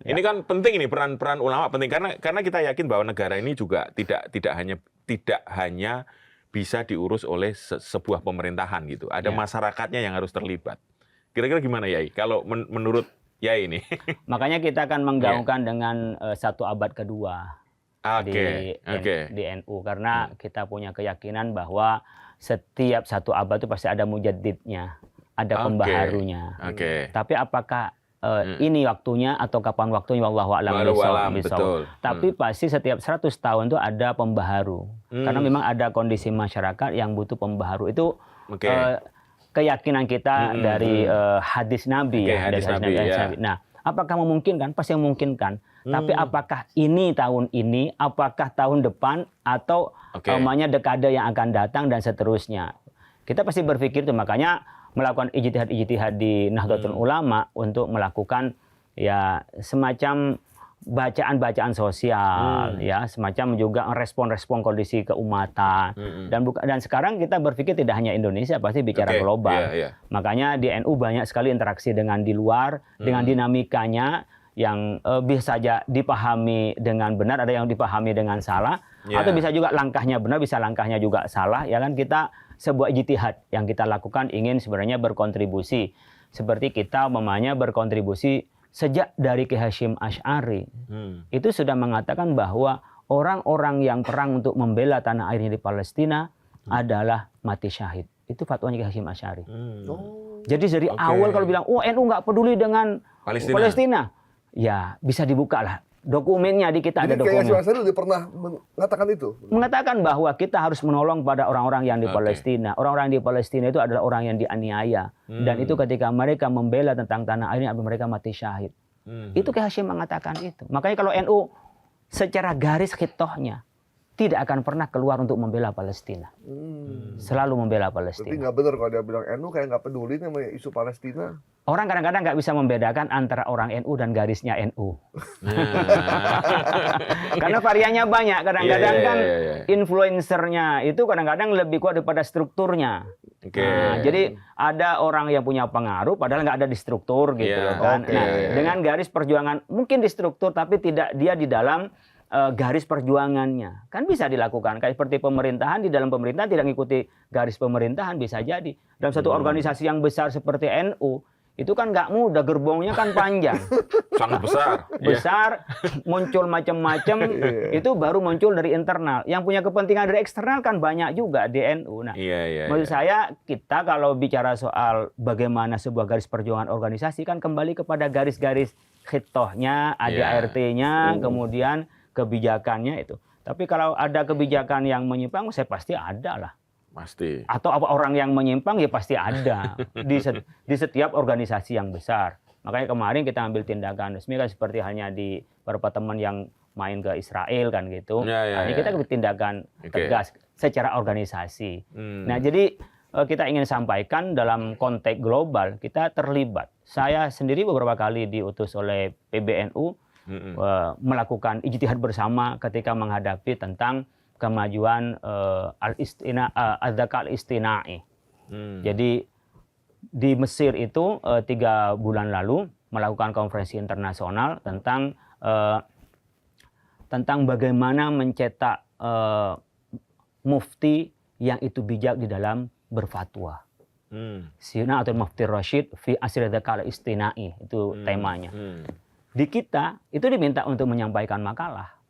Ini kan penting ini peran ulama penting karena kita yakin bahwa negara ini juga tidak hanya bisa diurus oleh sebuah pemerintahan gitu. Ada masyarakatnya yang harus terlibat. Kira-kira gimana Yai? Kalau menurut Yai ini? Makanya kita akan menggaungkan dengan satu abad kedua di NU karena kita punya keyakinan bahwa setiap satu abad itu pasti ada mujaddidnya, ada pembaharunya. Tapi apakah ini waktunya atau kapan waktunya wallahu a'lam bishawab. Tapi pasti setiap 100 tahun itu ada pembaharu. Karena memang ada kondisi masyarakat yang butuh pembaharu. Itu keyakinan kita dari hadis Nabi Hadis Nabi. Nah, apakah memungkinkan? Pasti memungkinkan. Tapi apakah ini tahun ini, apakah tahun depan atau namanya dekade yang akan datang dan seterusnya. Kita pasti berpikir itu, makanya melakukan ijtihad di Nahdlatul Ulama untuk melakukan ya semacam bacaan-bacaan sosial, ya semacam juga respon-respon kondisi keumatan. Dan sekarang kita berpikir tidak hanya Indonesia, pasti bicara global. Makanya di NU banyak sekali interaksi dengan di luar, dengan dinamikanya yang bisa saja dipahami dengan benar, ada yang dipahami dengan salah, atau bisa juga langkahnya benar, bisa langkahnya juga salah. Ya kan, kita sebuah ijtihad yang kita lakukan ingin sebenarnya berkontribusi. Seperti kita memangnya berkontribusi sejak dari Ki Hasyim Asy'ari. Itu sudah mengatakan bahwa orang-orang yang perang untuk membela tanah airnya di Palestina adalah mati syahid. Itu fatwanya Ki Hasyim Asy'ari. Jadi dari awal kalau bilang, NU nggak peduli dengan Palestina. Ya bisa dibuka lah. Dokumennya di kita ada dokumen. Jadi Ki Hasyim Asy'ari pernah mengatakan itu? Mengatakan bahwa kita harus menolong pada orang-orang yang di Palestina. Orang-orang di Palestina itu adalah orang yang dianiaya. Dan itu ketika mereka membela tentang tanah airnya, mereka mati syahid. Itu Ki Hasyim mengatakan itu. Makanya kalau NU secara garis khitohnya tidak akan pernah keluar untuk membela Palestina. Selalu membela Palestina. Tapi nggak benar kalau dia bilang NU kayak nggak peduli sama isu Palestina. Orang kadang-kadang nggak bisa membedakan antara orang NU dan garisnya NU. Karena variannya banyak. Kadang-kadang kan influencernya itu kadang-kadang lebih kuat daripada strukturnya. Jadi ada orang yang punya pengaruh padahal nggak ada di struktur gitu kan. Dengan garis perjuangan mungkin di struktur tapi tidak dia di dalam garis perjuangannya. Kan bisa dilakukan. Kayak seperti pemerintahan, di dalam pemerintahan tidak mengikuti garis pemerintahan, bisa jadi. Dalam satu organisasi yang besar seperti NU, itu kan nggak mudah, gerbongnya kan panjang. Sangat besar. Besar, muncul macam-macam, itu baru muncul dari internal. Yang punya kepentingan dari eksternal kan banyak juga di NU. Nah, maksud saya, kita kalau bicara soal bagaimana sebuah garis perjuangan organisasi, kan kembali kepada garis-garis khitohnya, ADART-nya, kemudian kebijakannya itu. Tapi kalau ada kebijakan yang menyimpang, saya pasti ada lah. Pasti. Atau apa orang yang menyimpang ya pasti ada di setiap organisasi yang besar. Makanya kemarin kita ambil tindakan resmi kan seperti halnya di beberapa teman yang main ke Israel kan gitu. Ini kita ambil tindakan tegas secara organisasi. Nah jadi kita ingin sampaikan dalam konteks global kita terlibat. Saya sendiri beberapa kali diutus oleh PBNU melakukan ijtihad bersama ketika menghadapi tentang kemajuan al-dzaka al-istina'i. Jadi di Mesir itu 3 bulan lalu melakukan konferensi internasional tentang bagaimana mencetak mufti yang itu bijak di dalam berfatwa. Sina atau Mufti Rashid fi asri dzaka al-istina'i itu temanya. Di kita itu diminta untuk menyampaikan makalah.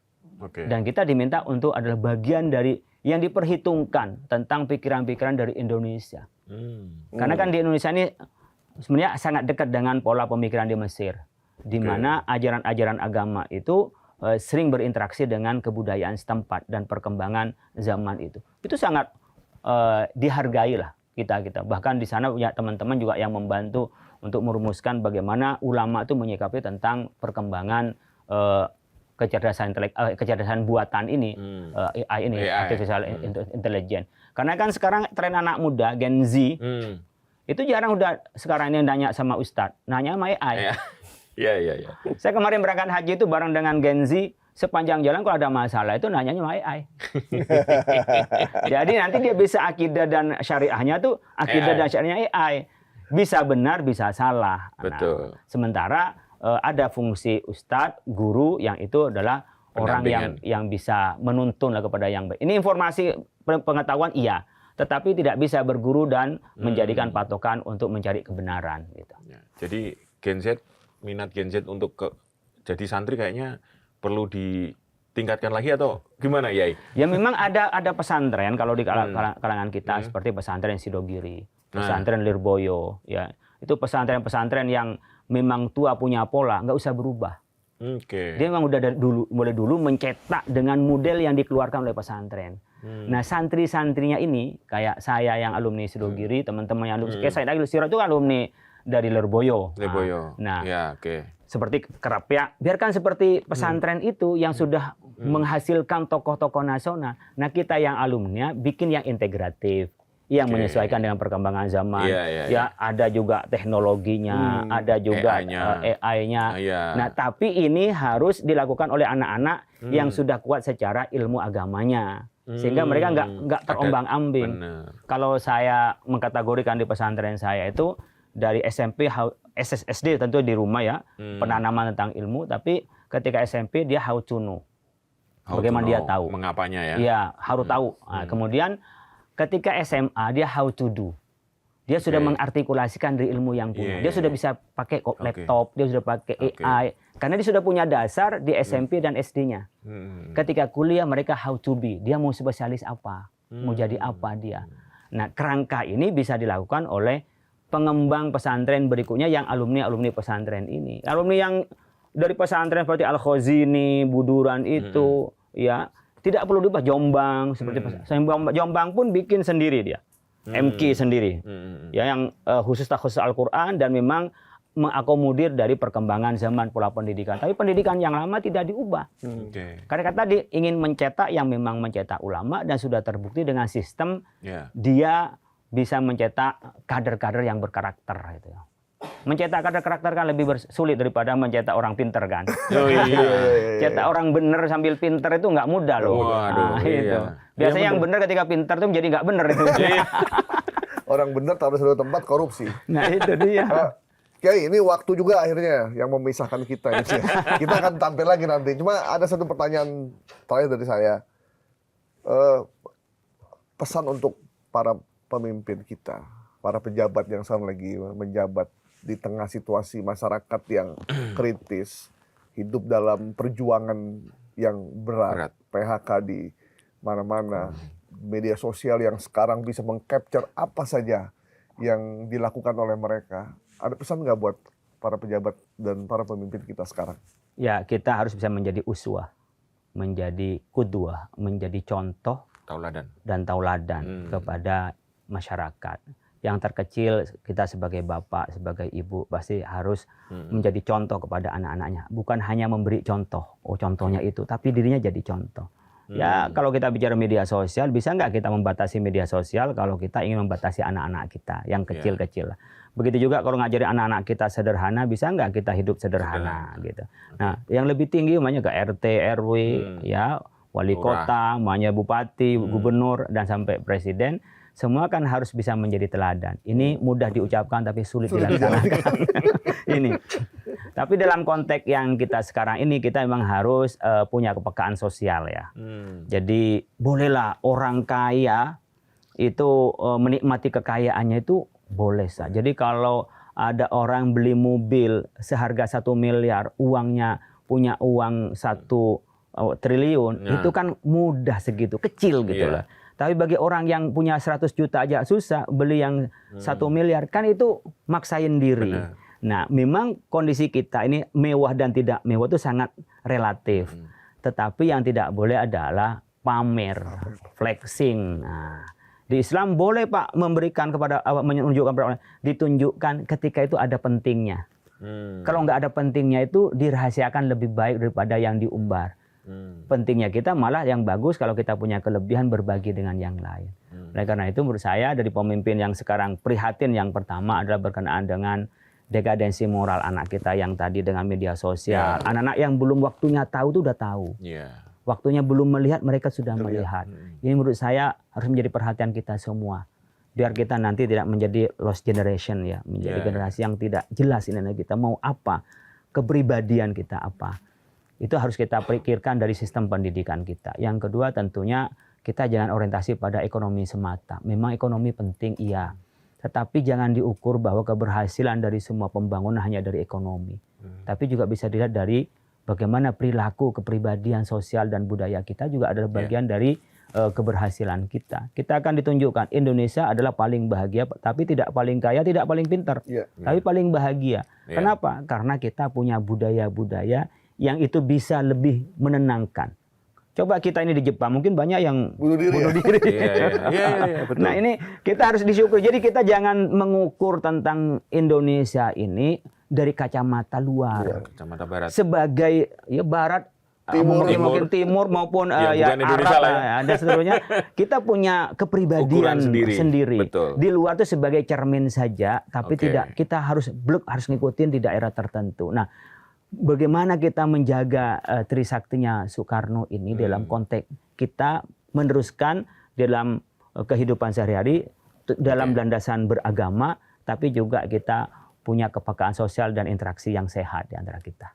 Dan kita diminta untuk adalah bagian dari yang diperhitungkan tentang pikiran-pikiran dari Indonesia. Karena kan di Indonesia ini sebenarnya sangat dekat dengan pola pemikiran di Mesir. Di mana ajaran-ajaran agama itu sering berinteraksi dengan kebudayaan setempat dan perkembangan zaman itu. Itu sangat dihargai lah kita. Bahkan di sana punya teman-teman juga yang membantu untuk merumuskan bagaimana ulama itu menyikapi tentang perkembangan kecerdasan buatan ini, AI ini, artificial intelligence. Karena kan sekarang tren anak muda, Gen Z, itu jarang udah sekarang ini nanya sama Ustadz, nanya sama AI. Saya kemarin berangkat haji itu bareng dengan Gen Z, sepanjang jalan kalau ada masalah itu nanyanya sama AI. Jadi nanti dia bisa akidah dan syariahnya tuh, akidah dan syariahnya AI. Bisa benar, bisa salah. Betul. Sementara ada fungsi ustadz, guru yang itu adalah orang yang bisa menuntun lah kepada yang baik. Ini informasi pengetahuan iya, tetapi tidak bisa berguru dan menjadikan patokan untuk mencari kebenaran. Gitu. Ya, jadi minat Gen Z untuk jadi santri kayaknya perlu ditingkatkan lagi atau gimana, Yai? Ya memang ada pesantren kalau di kalangan kita seperti pesantren Sidogiri, pesantren Lirboyo, ya itu pesantren-pesantren yang memang tua punya pola, nggak usah berubah. Dia memang udah mulai dulu mencetak dengan model yang dikeluarkan oleh pesantren. Nah santri-santrinya ini kayak saya yang alumni Sidogiri, teman-teman yang alumni, kayak saya itu kan alumni dari Lirboyo. Nah, ya, seperti Kerapia, biarkan seperti pesantren itu yang sudah menghasilkan tokoh-tokoh nasional. Nah kita yang alumni bikin yang integratif, yang menyesuaikan dengan perkembangan zaman. Ya ada juga teknologinya, ada juga AI-nya. Nah tapi ini harus dilakukan oleh anak-anak yang sudah kuat secara ilmu agamanya. Sehingga mereka nggak terombang-ambing. Kalau saya mengkategorikan di pesantren saya itu dari SMP, SD tentu di rumah ya, penanaman tentang ilmu, tapi ketika SMP dia how to know. Bagaimana dia tahu. Mengapanya ya? Iya, harus tahu. Nah, kemudian ketika SMA dia how to do. Dia sudah mengartikulasikan dari ilmu yang punya. Dia sudah bisa pakai laptop, dia sudah pakai AI. Karena dia sudah punya dasar di SMP dan SD-nya. Ketika kuliah mereka how to be. Dia mau spesialis apa? Mau jadi apa dia? Nah, kerangka ini bisa dilakukan oleh pengembang pesantren berikutnya yang alumni pesantren ini. Alumni yang dari pesantren seperti Al-Khazini, Buduran itu, ya tidak perlu dibahas. Jombang, seperti Jombang pun bikin sendiri dia. MQ sendiri. Ya, yang khusus Al-Quran dan memang mengakomodir dari perkembangan zaman pola pendidikan. Tapi pendidikan yang lama tidak diubah. Karena tadi ingin mencetak yang memang mencetak ulama dan sudah terbukti dengan sistem dia bisa mencetak kader-kader yang berkarakter gitu. Mencetak kader karakter kan lebih sulit daripada mencetak orang pinter kan. Cetak orang bener sambil pinter itu nggak mudah loh. Itu. Biasanya yang bener ketika pinter itu menjadi nggak bener. Orang bener taruh satu tempat korupsi. Nah itu dia. Kiai, ini waktu juga akhirnya yang memisahkan kita. Kita akan tampil lagi nanti. Cuma ada satu pertanyaan terakhir dari saya. Pesan untuk para pemimpin kita, para pejabat yang sekarang lagi menjabat di tengah situasi masyarakat yang kritis, hidup dalam perjuangan yang berat. PHK di mana-mana, media sosial yang sekarang bisa meng-capture apa saja yang dilakukan oleh mereka. Ada pesan nggak buat para pejabat dan para pemimpin kita sekarang? Ya, kita harus bisa menjadi uswah, menjadi qudwah, menjadi contoh dan tauladan kepada masyarakat. Yang terkecil kita sebagai bapak, sebagai ibu pasti harus menjadi contoh kepada anak-anaknya. Bukan hanya memberi contoh, contohnya itu, tapi dirinya jadi contoh. Ya kalau kita bicara media sosial, bisa nggak kita membatasi media sosial kalau kita ingin membatasi anak-anak kita yang kecil-kecil. Begitu juga kalau ngajari anak-anak kita sederhana, bisa nggak kita hidup sederhana gitu. Nah yang lebih tinggi namanya ke RT, RW, ya wali kota, namanya bupati, gubernur, dan sampai presiden. Semua kan harus bisa menjadi teladan. Ini mudah diucapkan tapi sulit dilaksanakan. Ini. Tapi dalam konteks yang kita sekarang ini kita memang harus punya kepekaan sosial ya. Jadi bolehlah orang kaya itu menikmati kekayaannya itu boleh saja. Jadi kalau ada orang beli mobil seharga 1 miliar, uangnya punya uang 1 triliun, itu kan mudah segitu, kecil gitu lah. Tapi bagi orang yang punya 100 juta aja susah, beli yang 1 miliar, kan itu maksain diri. Nah, memang kondisi kita ini mewah dan tidak mewah itu sangat relatif. Tetapi yang tidak boleh adalah pamer, flexing. Nah, di Islam boleh Pak memberikan kepada, menunjukkan kepada orang, ditunjukkan ketika itu ada pentingnya. Kalau nggak ada pentingnya itu dirahasiakan lebih baik daripada yang diumbar. Pentingnya kita malah yang bagus kalau kita punya kelebihan berbagi dengan yang lain. Oleh karena itu menurut saya dari pemimpin yang sekarang prihatin yang pertama adalah berkenaan dengan dekadensi moral anak kita yang tadi dengan media sosial. Anak-anak yang belum waktunya tahu itu udah tahu. Waktunya belum melihat mereka sudah melihat. Ini menurut saya harus menjadi perhatian kita semua. Biar kita nanti tidak menjadi lost generation ya, menjadi generasi yang tidak jelas ini kita mau apa. kepribadian kita apa. Itu harus kita pikirkan dari sistem pendidikan kita. Yang kedua tentunya kita jangan orientasi pada ekonomi semata. Memang ekonomi penting, iya. Tetapi jangan diukur bahwa keberhasilan dari semua pembangunan hanya dari ekonomi. Tapi juga bisa dilihat dari bagaimana perilaku, kepribadian, sosial, dan budaya kita juga adalah bagian dari keberhasilan kita. Kita akan ditunjukkan Indonesia adalah paling bahagia, tapi tidak paling kaya, tidak paling pintar, tapi paling bahagia. Kenapa? Karena kita punya budaya-budaya yang itu bisa lebih menenangkan. Coba kita ini di Jepang, mungkin banyak yang bunuh diri. Iya, betul. Nah ini kita harus disyukuri. Jadi kita jangan mengukur tentang Indonesia ini dari kacamata luar. Kacamata barat. Sebagai ya barat, mungkin timur maupun ya Arab dan seterusnya. Kita punya kepribadian sendiri. Betul. Di luar itu sebagai cermin saja, tapi tidak, kita harus ngikutin di daerah tertentu. Nah, bagaimana kita menjaga Trisaktinya Soekarno ini dalam konteks kita meneruskan dalam kehidupan sehari-hari dalam landasan beragama, tapi juga kita punya kepekaan sosial dan interaksi yang sehat di antara kita.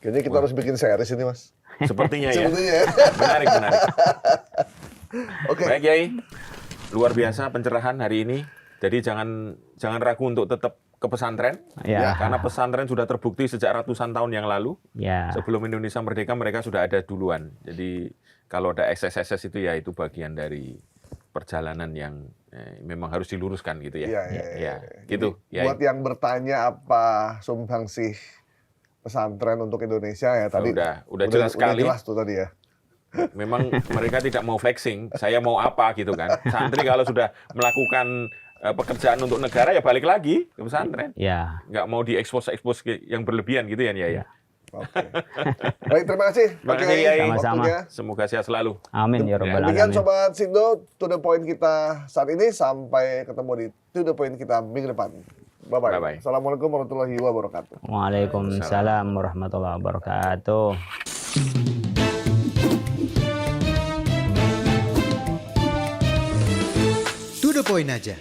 Kayaknya kita harus bikin series ini, Mas. Sepertinya ya. Menarik. Oke. Baik, Yai. Luar biasa pencerahan hari ini. Jadi jangan ragu untuk tetap ke pesantren. Ya. Karena pesantren sudah terbukti sejak ratusan tahun yang lalu. Ya. Sebelum Indonesia merdeka mereka sudah ada duluan. Jadi kalau ada SSSS itu ya itu bagian dari perjalanan yang memang harus diluruskan gitu ya. Iya. Gitu. Jadi, buat yang bertanya apa sumbangsih pesantren untuk Indonesia ya tadi udah jelas sekali. Udah jelas tuh tadi ya. Memang mereka tidak mau flexing, saya mau apa gitu kan. Santri kalau sudah melakukan pekerjaan untuk negara ya balik lagi ke pesantren. Ya. Nggak mau diekspos yang berlebihan gitu ya. Oke. Baik, terima kasih. Terima kasih, Yai. Sama-sama. Semoga sehat selalu. Amin ya rabbal Demikian alamin. Sobat Sindo, to the point kita saat ini. Sampai ketemu di to the point kita minggu depan. Bye-bye. Assalamualaikum warahmatullahi wabarakatuh. Waalaikumsalam warahmatullahi wabarakatuh. To the point aja.